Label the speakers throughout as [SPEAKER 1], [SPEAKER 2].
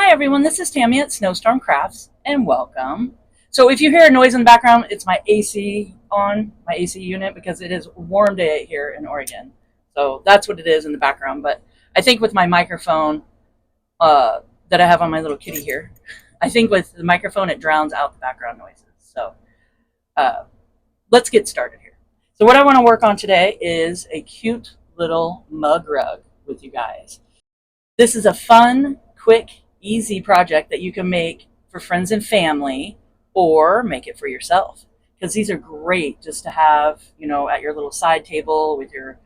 [SPEAKER 1] Hi everyone, this is Tammy at Snowstorm Crafts and welcome. So if you hear a noise in the background, it's my AC on, my AC unit, because it is a warm day here in Oregon. So that's what it is in the background. But I think with my microphone that I have on my little kitty here, I think with the microphone it drowns out the background noises. So uh, let's get started here. So what I want to work on today is a cute little mug rug with you guys. This is a fun, quick, easy project that you can make for friends and family or make it for yourself. Because these are great just to have, at your little side table with your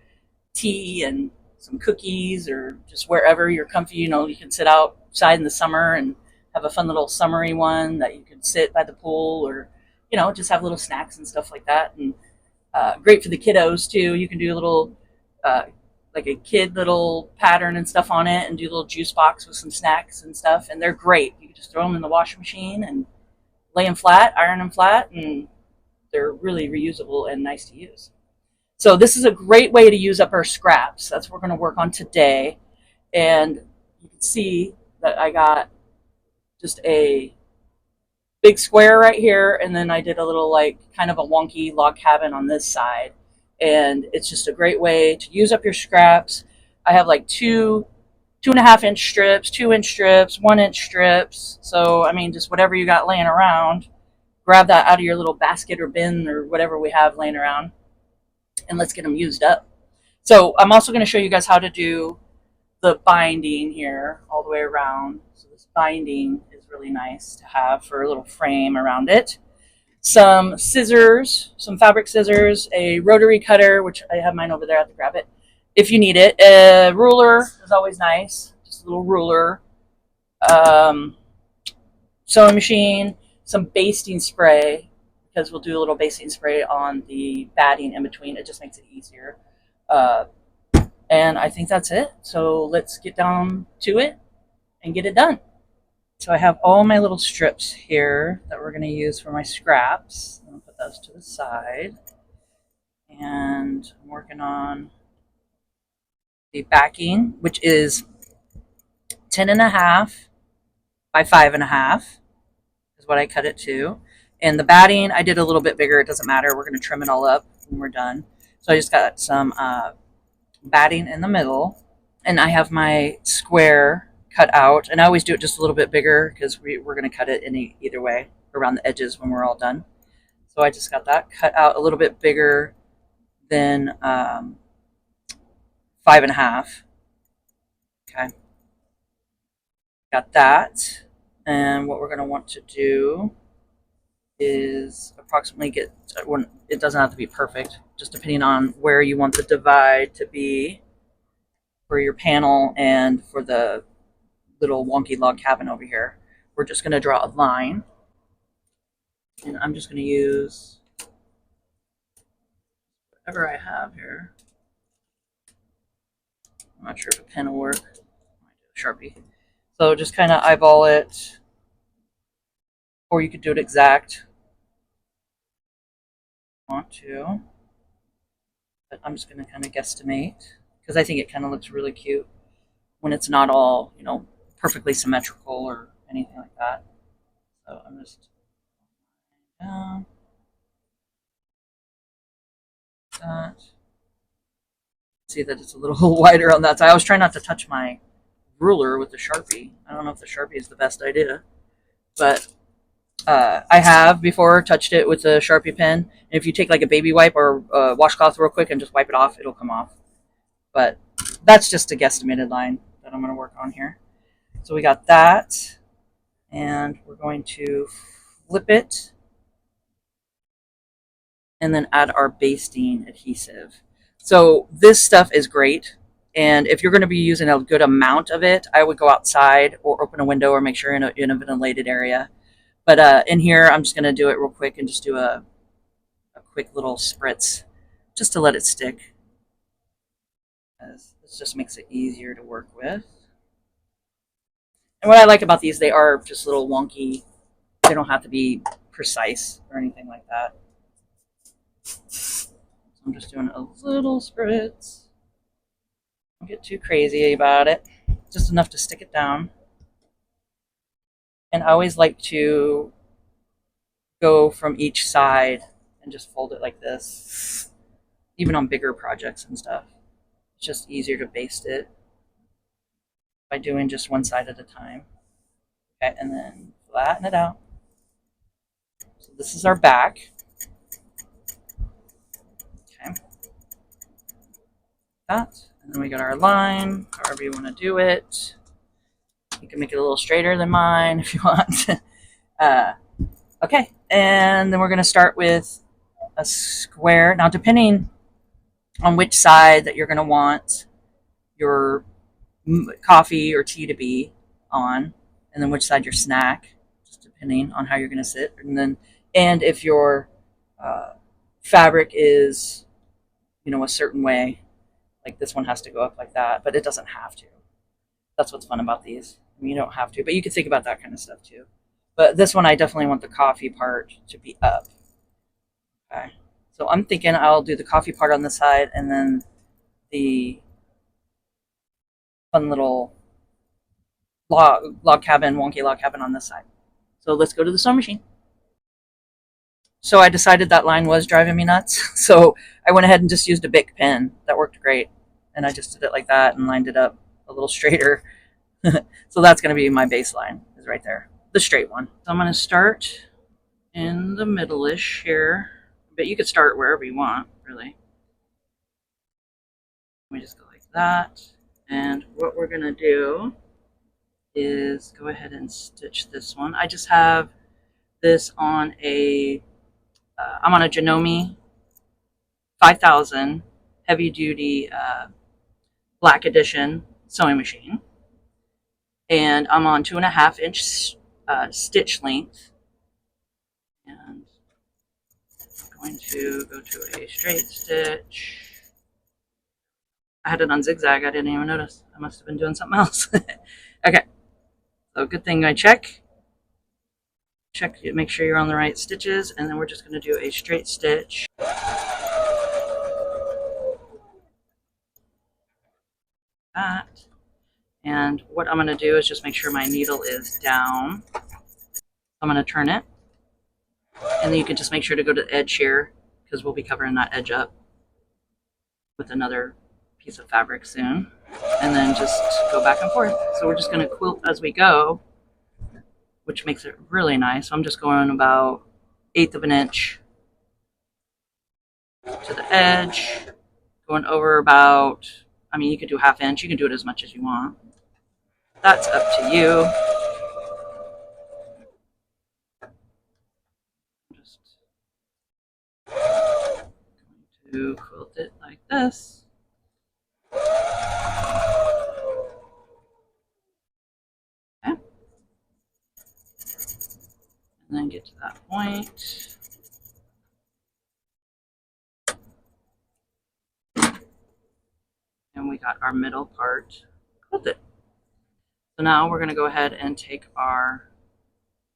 [SPEAKER 1] tea and some cookies or just wherever you're comfy. You can sit outside in the summer and have a fun little summery one that you can sit by the pool or, just have little snacks and stuff like that. And great for the kiddos too. You can do a little uh, like a kid little pattern and stuff on it and do a little juice box with some snacks and stuff. And they're great. You can just throw them in the washing machine and lay them flat, iron them flat, and they're really reusable and nice to use. So this is a great way to use up our scraps. That's what we're going to work on today. And you can see that I got just a big square right here, and then I did a little like kind of a wonky log cabin on this side. And it's just a great way to use up your scraps. I have like 2.5 inch strips, 2 inch strips, 1 inch strips. So I mean, just whatever you got laying around, grab that out of your little basket or bin or whatever we have laying around, and let's get them used up. So I'm also going to show you guys how to do the binding here all the way around. So this binding is really nice to have for a little frame around it. Some scissors, some fabric scissors, a rotary cutter, which I have mine over there. I have to grab it if you need it. A ruler is always nice, just a little ruler. Sewing machine, some basting spray, because we'll do a little basting spray on the batting in between. It just makes it easier. And I think that's it. So let's get down to it and get it done. So I have all my little strips here that we're going to use for my scraps. I'm going to put those to the side. And I'm working on the backing, which is 10.5 by 5.5 is what I cut it to. And the batting, I did a little bit bigger. It doesn't matter. We're going to trim it all up when we're done. So I just got some batting in the middle. And I have my square cut out. And I always do it just a little bit bigger because we're going to cut it in either way around the edges when we're all done. So I just got that cut out a little bit bigger than 5.5. Okay. Got that. And what we're going to want to do is approximately get, it doesn't have to be perfect, just depending on where you want the divide to be for your panel and for the little wonky log cabin over here. We're just going to draw a line. And I'm just going to use whatever I have here. I'm not sure if a pen will work. I might do a Sharpie. So just kind of eyeball it, or you could do it exact. Want to, but I'm just going to kind of guesstimate because I think it kind of looks really cute when it's not all, perfectly symmetrical or anything like that. So I'm just down that. See that it's a little wider on that side. I was trying not to touch my ruler with the Sharpie. I don't know if the Sharpie is the best idea, but I have before touched it with a Sharpie pen. And if you take like a baby wipe or a washcloth real quick and just wipe it off, it'll come off. But that's just a guesstimated line that I'm going to work on here. So we got that, and we're going to flip it and then add our basting adhesive. So this stuff is great. And if you're going to be using a good amount of it, I would go outside or open a window or make sure in a ventilated area. But in here, I'm just going to do it real quick and just do a quick little spritz just to let it stick. This just makes it easier to work with. And what I like about these, they are just little wonky. They don't have to be precise or anything like that. So I'm just doing a little spritz. Don't get too crazy about it. Just enough to stick it down. And I always like to go from each side and just fold it like this, even on bigger projects and stuff. It's just easier to baste it by doing just one side at a time. Okay, and then flatten it out. So this is our back. Okay, that. And then we got our line, however you want to do it. You can make it a little straighter than mine if you want. uh, okay, and then we're going to start with a square. Now, depending on which side that you're going to want your coffee or tea to be on, and then which side your snack, just depending on how you're going to sit. And if your uh, fabric is, a certain way, like this one has to go up like that, but it doesn't have to. That's what's fun about these. I mean, you don't have to, but you can think about that kind of stuff too. But this one, I definitely want the coffee part to be up. Okay. So I'm thinking I'll do the coffee part on the side and then the fun little log cabin, wonky log cabin on this side. So let's go to the sewing machine. So I decided that line was driving me nuts. So I went ahead and just used a Bic pen. That worked great. And I just did it like that and lined it up a little straighter. So that's going to be my baseline, is right there, the straight one. So I'm going to start in the middle-ish here. But you could start wherever you want, really. Let me just go like that. And what we're going to do is go ahead and stitch this one. I just have this on I'm on a Janome 5000 heavy duty black edition sewing machine. And I'm on 2.5-inch stitch length. And I'm going to go to a straight stitch. I had it on zigzag. I didn't even notice. I must have been doing something else. Okay. So good thing I check, make sure you're on the right stitches, and then we're just going to do a straight stitch. That. And what I'm going to do is just make sure my needle is down. I'm going to turn it, and then you can just make sure to go to the edge here because we'll be covering that edge up with another piece of fabric soon, and then just go back and forth. So we're just going to quilt as we go, which makes it really nice. So I'm just going about 1/8 of an inch to the edge, going over about, I mean, you could do 1/2 inch, you can do it as much as you want. That's up to you. Just going to quilt it like this. Okay. And then get to that point. And we got our middle part quilted. So now we're going to go ahead and take our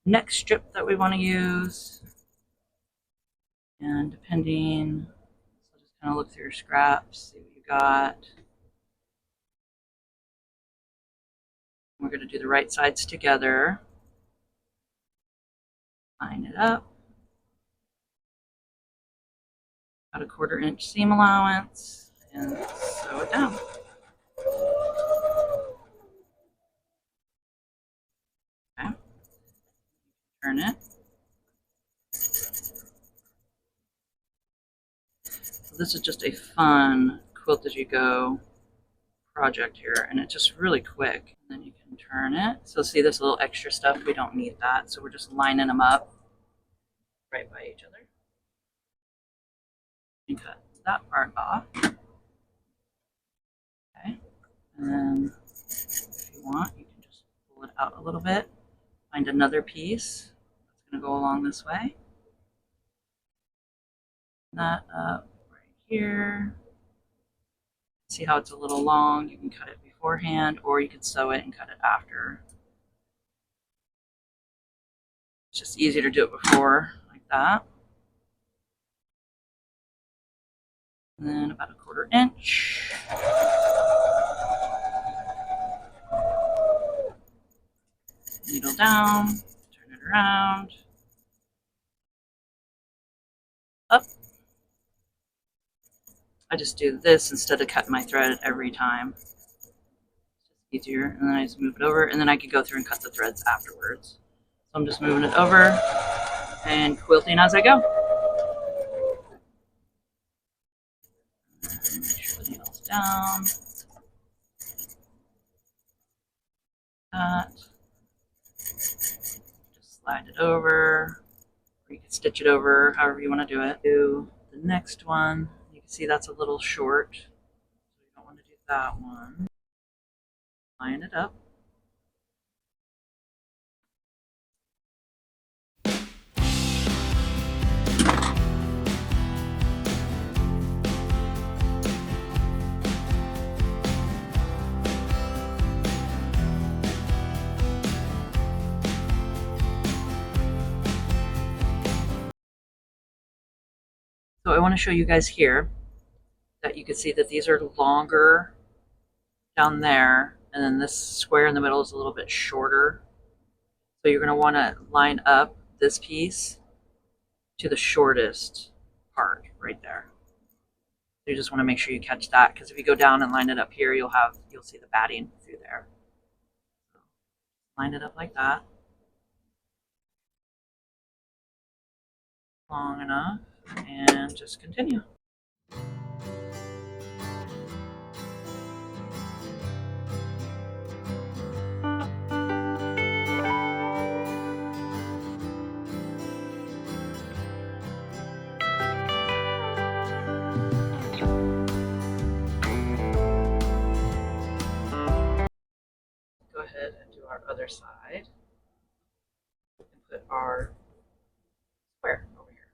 [SPEAKER 1] next strip that we want to use. And depending, so just kind of look through your scraps, see what you got. We're going to do the right sides together. Line it up. About 1/4 inch seam allowance and sew it down. Okay. Turn it. So this is just a fun quilt as you go project here, and it's just really quick. And then you can turn it. So see this little extra stuff, we don't need that. So we're just lining them up right by each other. And cut that part off. Okay. And then if you want, you can just pull it out a little bit. Find another piece that's going to go along this way. That up right here. See how it's a little long? You can cut it beforehand, or you can sew it and cut it after. It's just easier to do it before, like that. And then about 1/4 inch. Needle down. around, up. I just do this instead of cutting my thread every time. It's just easier. And then I just move it over, and then I can go through and cut the threads afterwards. So I'm just moving it over and quilting as I go. And make sure the needle's down. That. Just slide it over. Or you can stitch it over, however you want to do it. Do the next one. You can see that's a little short. So you don't want to do that one. Line it up. So I want to show you guys here that you can see that these are longer down there, and then this square in the middle is a little bit shorter. So you're going to want to line up this piece to the shortest part right there. You just want to make sure you catch that, because if you go down and line it up here, you'll see the batting through there. So line it up like that. Long enough, and just continue. Go ahead and do our other side and put our square over here.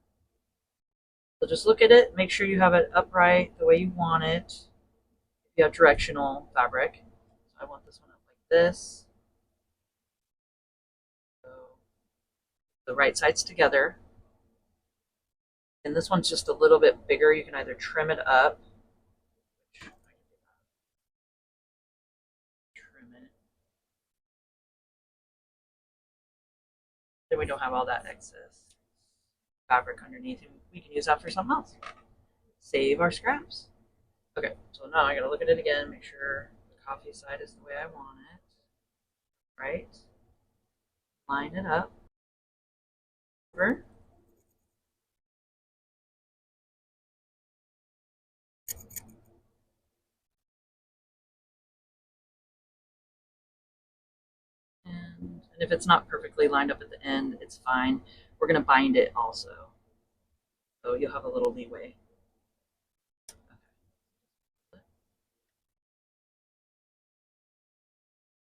[SPEAKER 1] So just look at it, make sure you have it upright the way you want it. If you have directional fabric, so I want this one up like this. So the right sides together. And this one's just a little bit bigger. You can either trim it up, trim it. Then we don't have all that excess fabric underneath, and we can use that for something else. Save our scraps. Okay, so now I gotta look at it again, make sure the coffee side is the way I want it. Right? Line it up. Over. And if it's not perfectly lined up at the end, it's fine. We're gonna bind it also, so you'll have a little leeway.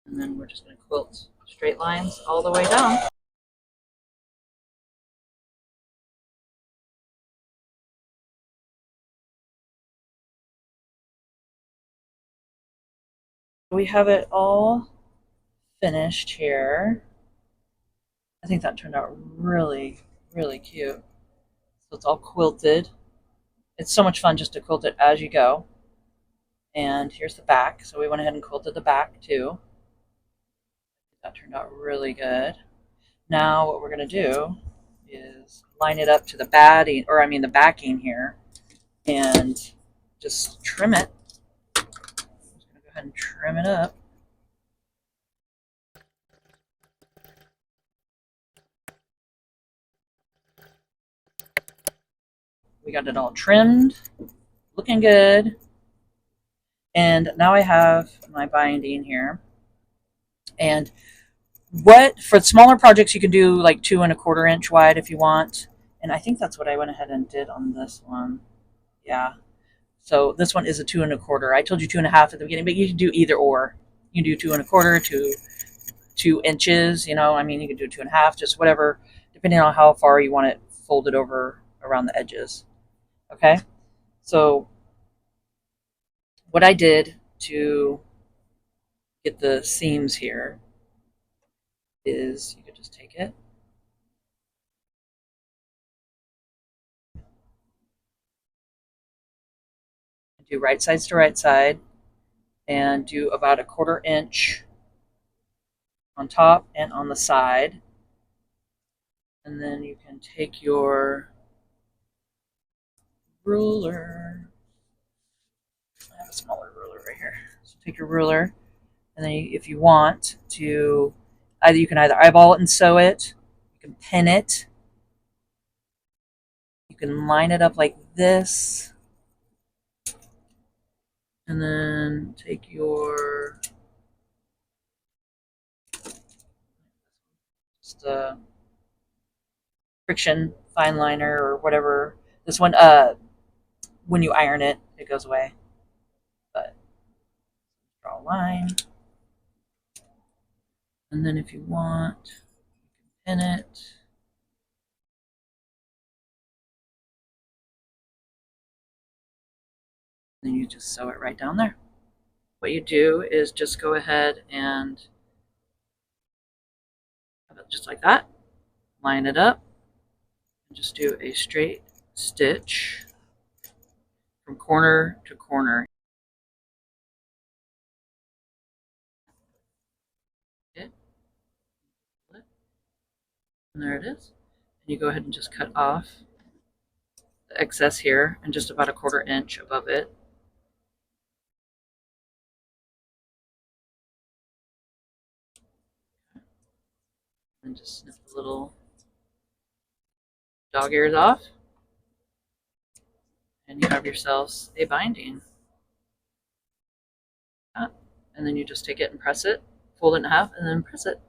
[SPEAKER 1] And then we're just going to quilt straight lines all the way down. We have it all finished here. I think that turned out really, really cute. So it's all quilted. It's so much fun just to quilt it as you go. And here's the back. So we went ahead and quilted the back too. That turned out really good. Now what we're going to do is line it up to the batting, or I mean the backing here, and just trim it. I'm just going to go ahead and trim it up. We got it all trimmed, looking good. And now I have my binding here. And for smaller projects, you can do like 2 1/4 inch wide if you want. And I think that's what I went ahead and did on this one. Yeah. So this one is a 2 1/4. I told you 2 1/2 at the beginning, but you can do either or. You can do 2 1/4 2 inches. You know, I mean, you can do 2 1/2, just whatever, depending on how far you want it folded over around the edges. Okay. So what I did to get the seams here is you could just take it, do right sides to right side, and do about 1/4 inch on top and on the side. And then you can take your ruler. I have a smaller ruler right here. So take your ruler, and then if you want to, you can either eyeball it and sew it, you can pin it, you can line it up like this, and then take your just friction fine liner or whatever. This one, when you iron it, it goes away. But draw a line, and then if you want, you can pin it. Then you just sew it right down there. What you do is just go ahead and have it just like that. Line it up and just do a straight stitch from corner to corner. Okay. And there it is. And you go ahead and just cut off the excess here and just about a 1/4 inch above it. And just snip the little dog ears off. And you have yourselves a binding. And then you just take it and press it, fold it in half, and then press it.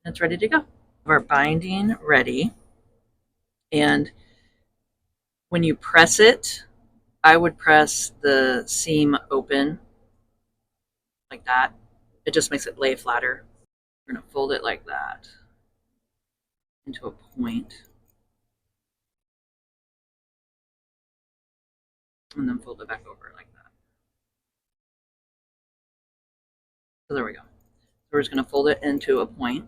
[SPEAKER 1] And it's ready to go. Our binding ready. And when you press it, I would press the seam open like that. It just makes it lay flatter. We're going to fold it like that into a point. And then fold it back over like that. So there we go. So we're just going to fold it into a point.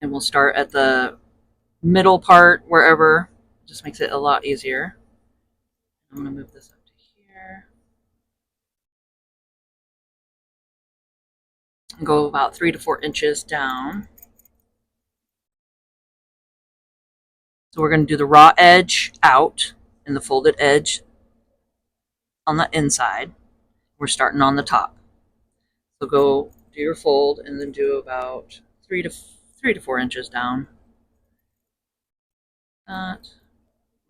[SPEAKER 1] And we'll start at the middle part, wherever. It just makes it a lot easier. I'm going to move this up to here. And go about 3 to 4 inches down. So we're going to do the raw edge out and the folded edge on the inside. We're starting on the top. So go do your fold and then do about 3 to 4 inches down. That.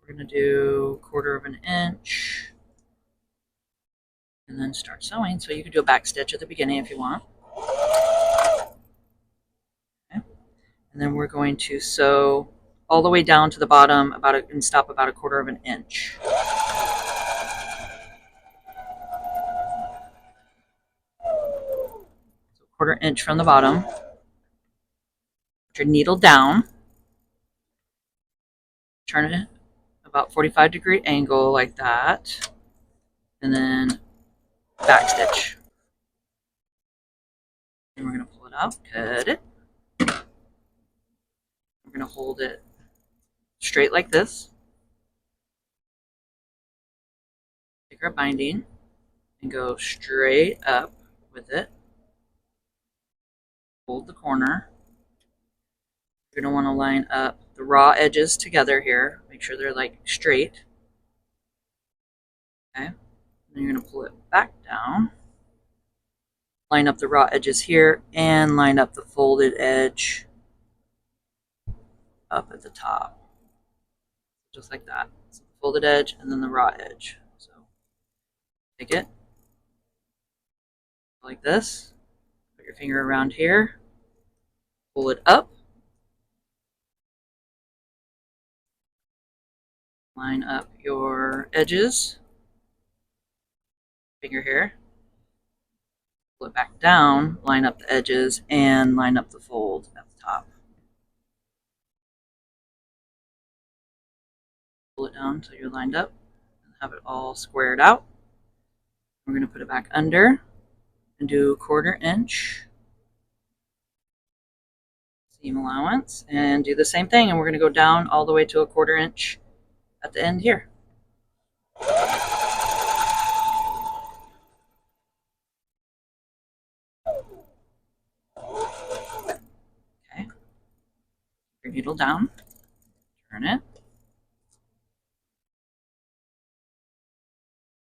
[SPEAKER 1] We're going to do 1/4 inch and then start sewing. So you can do a back stitch at the beginning if you want. Okay. And then we're going to sew all the way down to the bottom and stop about a 1/4 inch. So 1/4 inch from the bottom. Put your needle down. Turn it about 45-degree angle like that. And then back stitch. And we're going to pull it out, cut it. We're going to hold it straight like this. Take our binding and go straight up with it. Hold the corner. You're going to want to line up the raw edges together here. Make sure they're like straight. Okay. Then you're going to pull it back down. Line up the raw edges here and line up the folded edge up at the top. Just like that. So the folded edge and then the raw edge. So take it like this. Put your finger around here. Pull it up. Line up your edges. Finger here. Pull it back down, line up the edges, and line up the fold at the top. Pull it down until you're lined up and have it all squared out. We're going to put it back under and do 1/4 inch seam allowance and do the same thing. And we're going to go down all the way to a 1/4 inch at the end here. needle down, turn it,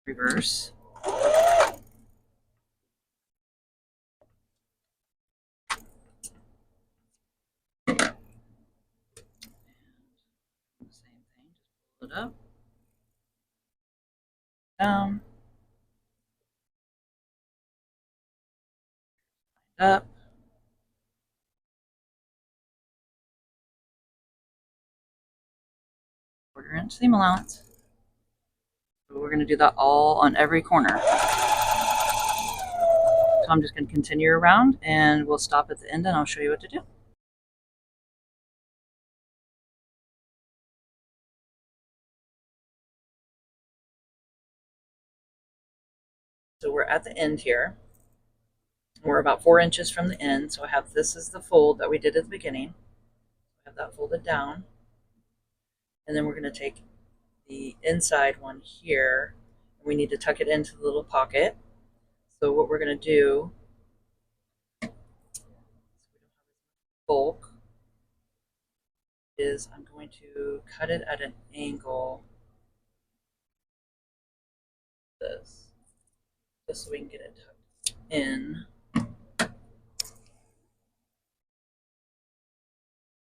[SPEAKER 1] reverse, same thing, just pull it up, down, up, quarter-inch seam allowance. So we're going to do that all on every corner. So I'm just going to continue around and we'll stop at the end and I'll show you what to do. So we're at the end here. We're about 4 inches from the end. So I have this is the fold that we did at the beginning. I have that folded down. And then we're going to take the inside one here. We need to tuck it into the little pocket. So what we're going to do, bulk, is I'm going to cut it at an angle this, just so we can get it tucked in.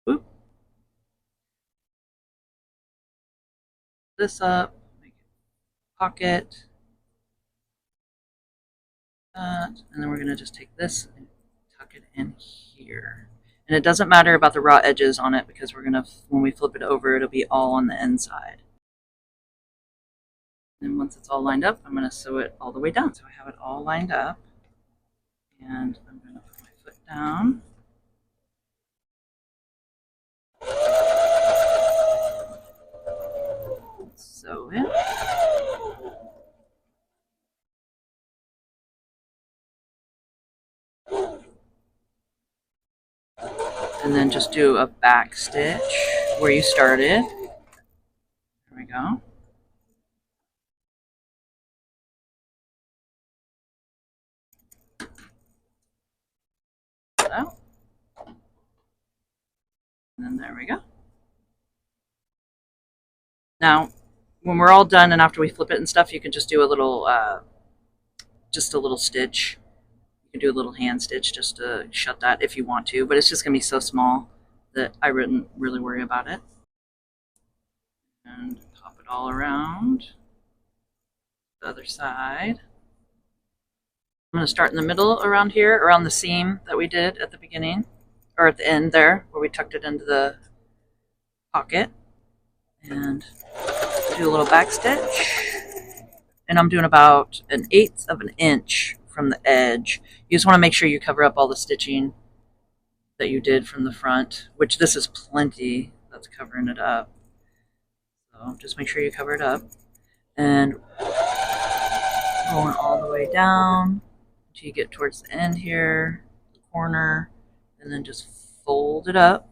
[SPEAKER 1] Oop. This up, make it pocket, that, and then we're going to just take this and tuck it in here. And it doesn't matter about the raw edges on it because we're going to, when we flip it over, it'll be all on the inside. And once it's all lined up, I'm going to sew it all the way down. So I have it all lined up. And I'm going to put my foot down. Sew it. And then just do a back stitch where you started. There we go. Out. And then there we go. Now, when we're all done and after we flip it and stuff, you can just do a little stitch. You can do a little hand stitch just to shut that if you want to, but it's just going to be so small that I wouldn't really worry about it. And pop it all around the other side. I'm going to start in the middle around here, around the seam that we did at the beginning, or at the end there, where we tucked it into the pocket. And do a little back stitch. And I'm doing about 1/8 of an inch from the edge. You just want to make sure you cover up all the stitching that you did from the front, which this is plenty that's covering it up. So just make sure you cover it up. And going all the way down until you get towards the end here, the corner, and then just fold it up.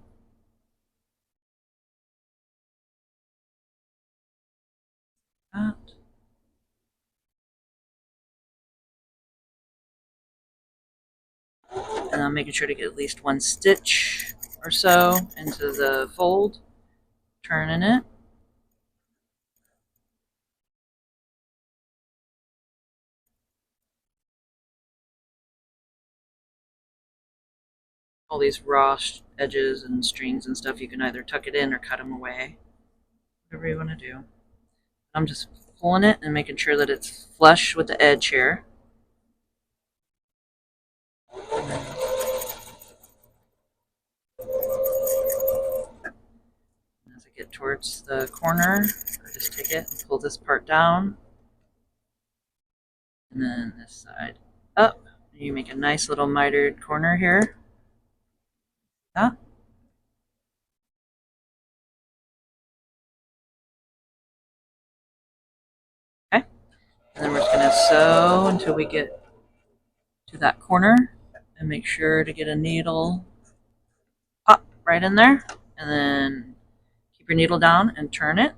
[SPEAKER 1] That. And I'm making sure to get at least 1 stitch or so into the fold, turning it. All these raw edges and strings and stuff, you can either tuck it in or cut them away, whatever you want to do. I'm just pulling it and making sure that it's flush with the edge here. As I get towards the corner, I just take it and pull this part down, and then this side up. You make a nice little mitered corner here. Yeah. Okay. And then we're just going to sew until we get to that corner, and make sure to get a needle pop right in there, and then keep your needle down and turn it.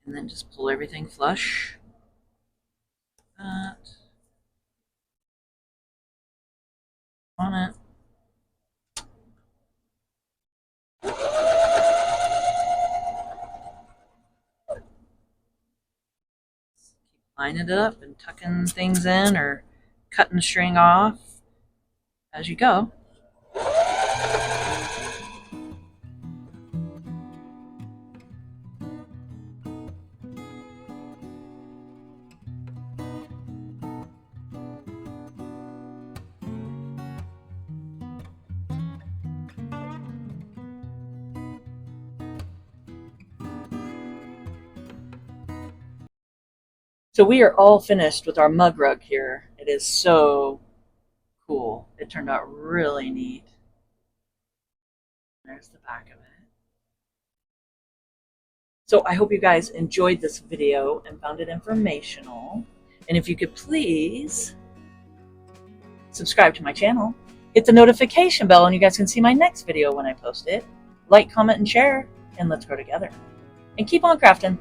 [SPEAKER 1] And then just pull everything flush. That. on it. Keep lining it up and tucking things in or cutting the string off as you go. So we are all finished with our mug rug here. It is so cool. It turned out really neat. There's the back of it. So I hope you guys enjoyed this video and found it informational. And if you could please subscribe to my channel, hit the notification bell, and you guys can see my next video when I post it. Like, comment, and share, and let's grow together. And keep on crafting.